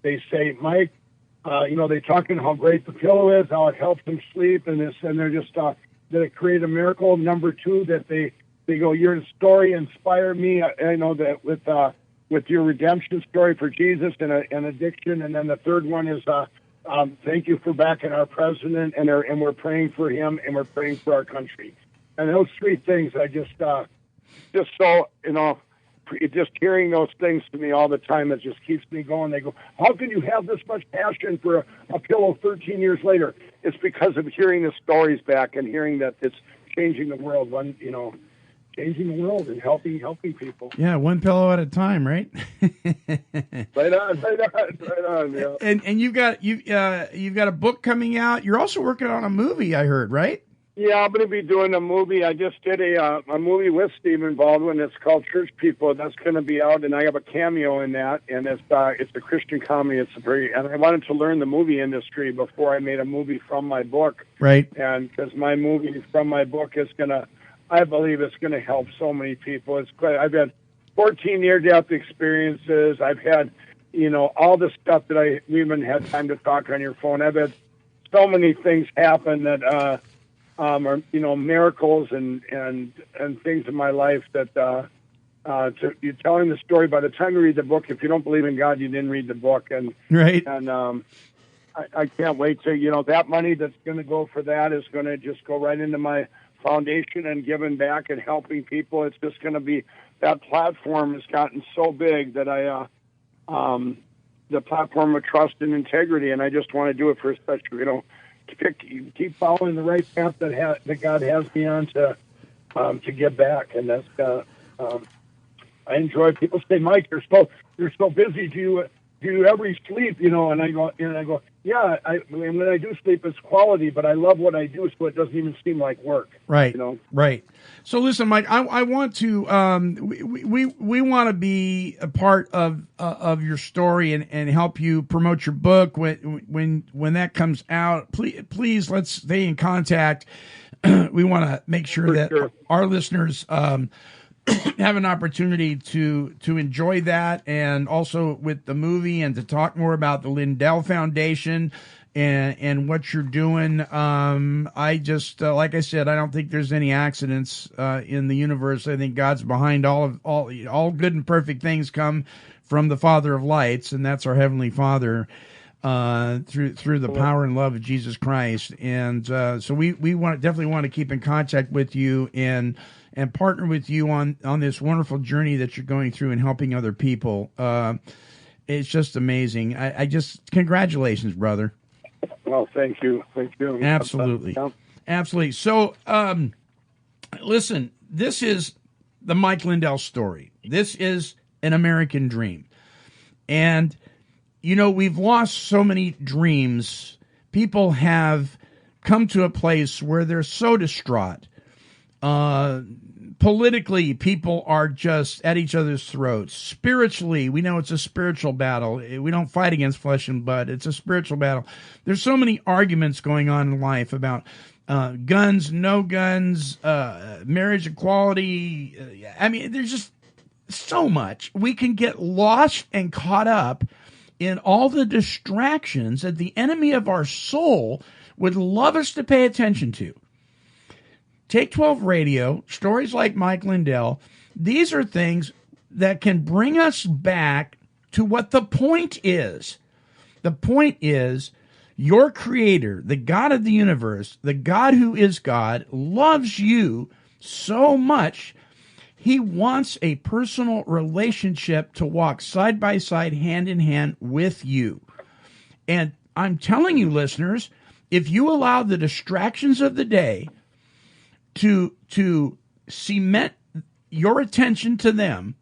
They say, Mike, they talking how great the pillow is, how it helps them sleep, and this, and they're just, that it created a miracle. Number two, that they go, your story inspired me. I know that with your redemption story for Jesus and addiction. And then the third one is, thank you for backing our president, and we're praying for him, and we're praying for our country. And those three things, I just so, just hearing those things to me all the time, it just keeps me going. They go, how can you have this much passion for a pillow 13 years later? It's because of hearing the stories back and hearing that it's changing the world. changing the world and helping people. Yeah, one pillow at a time, right? Right on. Yeah. And you've got a book coming out. You're also working on a movie, I heard, right? Yeah, I'm going to be doing a movie. I just did a movie with Stephen Baldwin. It's called Church People. That's going to be out, and I have a cameo in that. And it's a Christian comedy. And I wanted to learn the movie industry before I made a movie from my book. Right. And because my movie from my book is I believe it's going to help so many people. It's great. I've had 14 near-death experiences. I've had, all the stuff that we haven't had time to talk on your phone. I've had so many things happen that are miracles and things in my life that you're telling the story. By the time you read the book, if you don't believe in God, you didn't read the book. And right. And I can't wait to that money that's going to go for that is going to just go right into my foundation and giving back and helping people. It's just going to be, that platform has gotten so big that the platform of trust and integrity, and I just want to do it for such, keep following the right path that God has me on to give back. And that's I enjoy, people say, Mike, you're so busy. Do you ever sleep? And I go, yeah. When I do sleep, it's quality, but I love what I do, so it doesn't even seem like work. Right. Right. So listen, Mike, I want to we want to be a part of your story and help you promote your book when that comes out. Please let's stay in contact. We want to make sure that our listeners have an opportunity to enjoy that, and also with the movie, and to talk more about the Lindell Foundation and what you're doing. I just like I said, I don't think there's any accidents in the universe. I think God's behind all good and perfect things come from the Father of lights, and that's our Heavenly Father through the power and love of Jesus Christ. And so we definitely want to keep in contact with you and partner with you on this wonderful journey that you're going through and helping other people. It's just amazing. I just, congratulations, brother. Well, thank you. Absolutely. Absolutely. So, listen, this is the Mike Lindell story. This is an American dream. And, we've lost so many dreams. People have come to a place where they're so distraught. Politically, people are just at each other's throats. Spiritually, we know it's a spiritual battle. We don't fight against flesh and blood. It's a spiritual battle. There's so many arguments going on in life about guns, no guns, marriage equality. There's just so much. We can get lost and caught up in all the distractions that the enemy of our soul would love us to pay attention to. Take 12 Radio, stories like Mike Lindell, these are things that can bring us back to what the point is. The point is, your Creator, the God of the universe, the God who is God, loves you so much, He wants a personal relationship to walk side by side, hand in hand with you. And I'm telling you, listeners, if you allow the distractions of the day to cement your attention to them,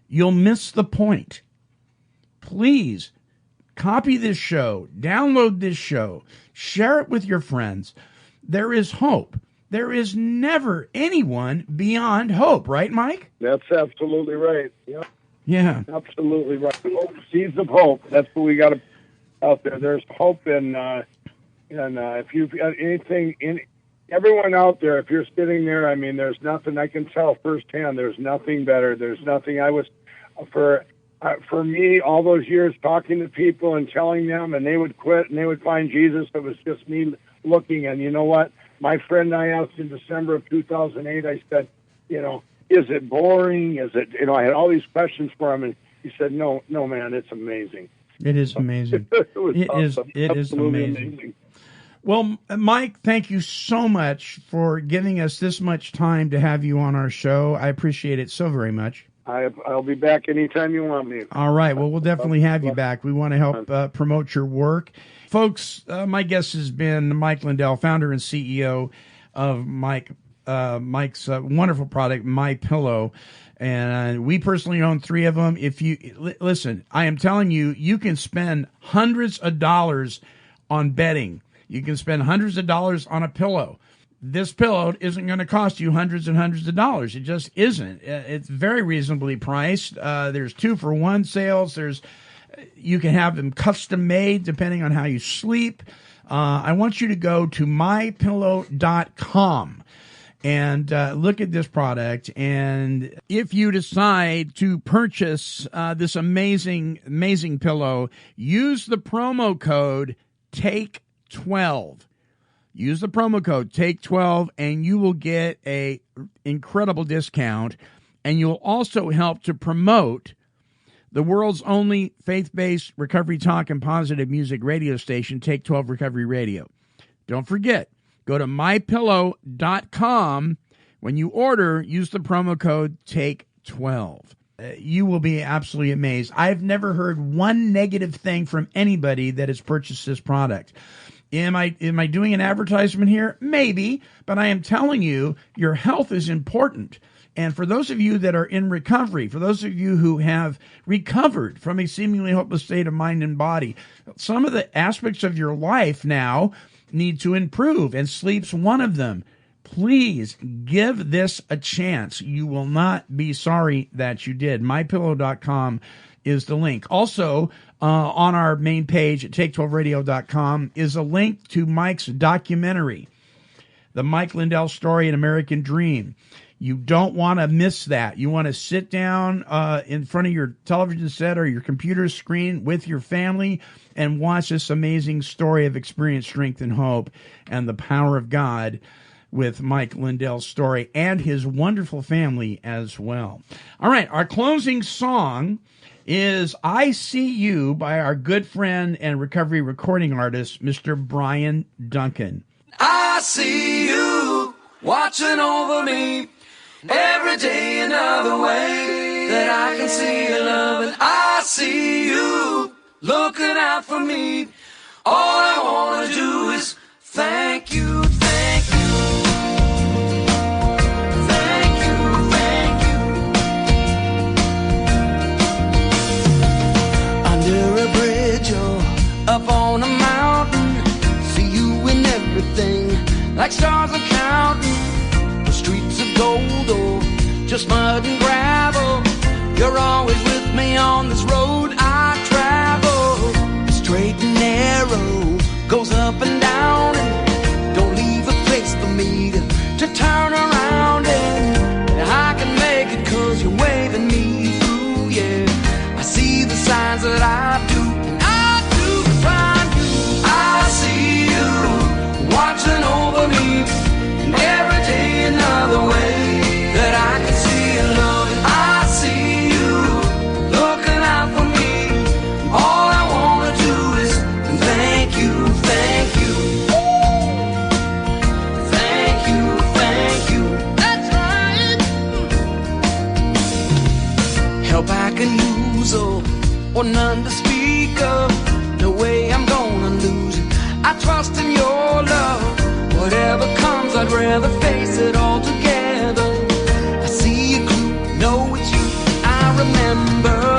you'll miss the point. Please copy this show, download this show, share it with your friends. There is hope. There is never anyone beyond hope, right, Mike? That's absolutely right. Yeah. Absolutely right. Hope, seeds of hope. That's what we got out there. There's hope in if you've got anything in everyone out there, if you're sitting there, there's nothing I can tell firsthand. There's nothing better. There's nothing for me, all those years talking to people and telling them, and they would quit and they would find Jesus. It was just me looking. And you know what? My friend and I asked in December of 2008, I said, is it boring? Is it, I had all these questions for him. And he said, no, man, it's amazing. It is amazing. It is amazing. Well, Mike, thank you so much for giving us this much time to have you on our show. I appreciate it so very much. I'll be back anytime you want me. All right. Well, we'll definitely have you back. We want to help promote your work. Folks, my guest has been Mike Lindell, founder and CEO of Mike's wonderful product, My Pillow. And we personally own 3 of them. If you listen, I am telling you, you can spend hundreds of dollars on bedding. You can spend hundreds of dollars on a pillow. This pillow isn't going to cost you hundreds and hundreds of dollars. It just isn't. It's very reasonably priced. There's 2-for-1 sales. You can have them custom made depending on how you sleep. I want you to go to mypillow.com and look at this product. And if you decide to purchase this amazing pillow, use the promo code TAKE12. Use the promo code TAKE12 and you will get a incredible discount. And you'll also help to promote the world's only faith-based recovery talk and positive music radio station, Take 12 Recovery Radio. Don't forget, go to mypillow.com. When you order, use the promo code TAKE12. You will be absolutely amazed. I've never heard one negative thing from anybody that has purchased this product. Am I doing an advertisement here? Maybe, but I am telling you, your health is important. And for those of you that are in recovery, for those of you who have recovered from a seemingly hopeless state of mind and body, some of the aspects of your life now need to improve, and sleep's one of them. Please give this a chance. You will not be sorry that you did. MyPillow.com is the link. Also, on our main page at Take12Radio.com is a link to Mike's documentary, The Mike Lindell Story, An American Dream. You don't want to miss that. You want to sit down in front of your television set or your computer screen with your family and watch this amazing story of experience, strength, and hope, and the power of God with Mike Lindell's story and his wonderful family as well. All right, our closing song is I See You by our good friend and recovery recording artist, Mr. Brian Duncan. I see you watching over me. Every day another way that I can see your love, and I see you looking out for me. All I want to do is thank you, thank you. Thank you, thank you. Under a bridge or up on a mountain, see you in everything, like stars are counting. Streets of gold or just mud and gravel, you're always with me on this road I travel. Straight and narrow, goes up and down, and don't leave a place for me to turn around. And I can make it 'cause you're waving me through, yeah. I see the signs that I do, and I do find you. I see you watching over me, and every day another way that I can see your love, and I see you looking out for me. All I want to do is thank you, thank you. Thank you, thank you. That's right. Help I can use or none to speak of. No way I'm gonna lose it. I trust in your love. Whatever comes, I'd rather face it all together. I see a clue, know it's you, I remember.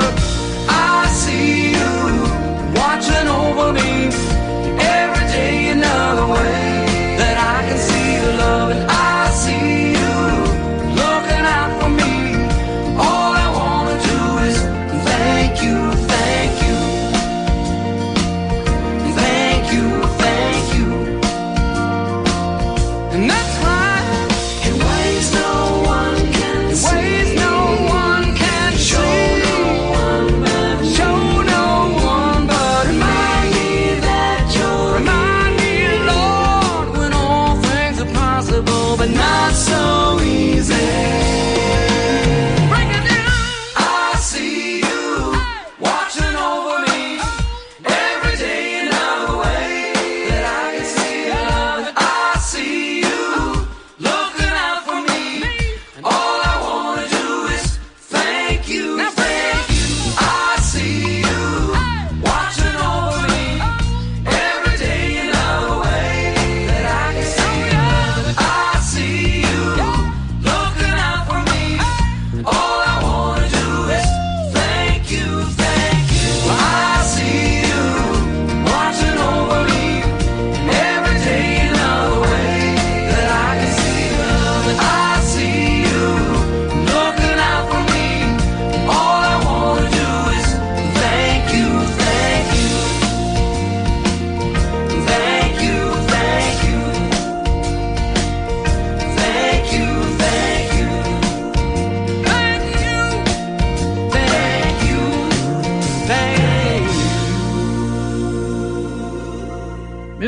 I see you watching over me, every day another way that I can see the love, and I see you looking out for me. All I want to do is thank you, thank you. Thank you, thank you. And that's right.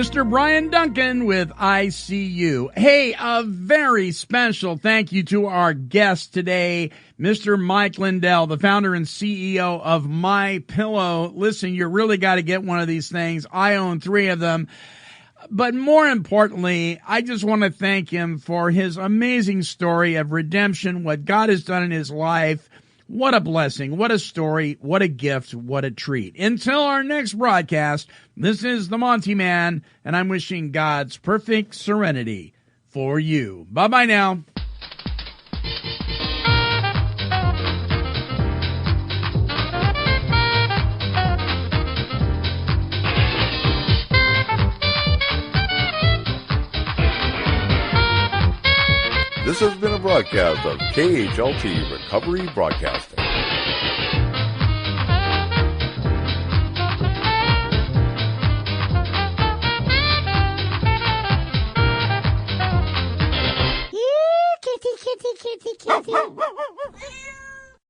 Mr. Brian Duncan with ICU. Hey, a very special thank you to our guest today, Mr. Mike Lindell, the founder and CEO of My Pillow. Listen, you really got to get one of these things. I own 3 of them. But more importantly, I just want to thank him for his amazing story of redemption, what God has done in his life. What a blessing, what a story, what a gift, what a treat. Until our next broadcast, this is the Monty'man, and I'm wishing God's perfect serenity for you. Bye-bye now. This has been a broadcast of KHLT Recovery Broadcasting.